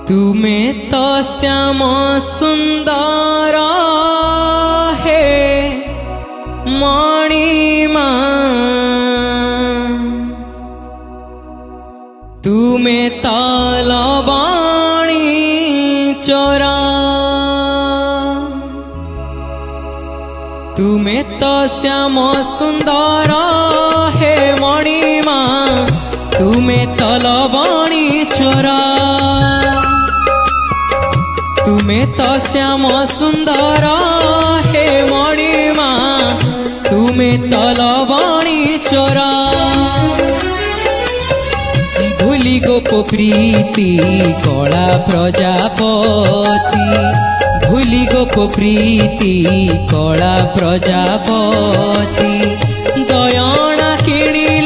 तुमे तो श्याम सुंदर हे मणिमा, तुमे तो लवणी चोरा, तुमे तो श्याम सुंदर हे मणिमा, तुमे तो लवणी चोरा, तुमे तो श्याम सुंदर हे मणिमा, तुमे तो लवणी चोरा। भूली गोप प्रीति कला प्रजापति, भूली गोप प्रीति कला प्रजापति, दयणा किणी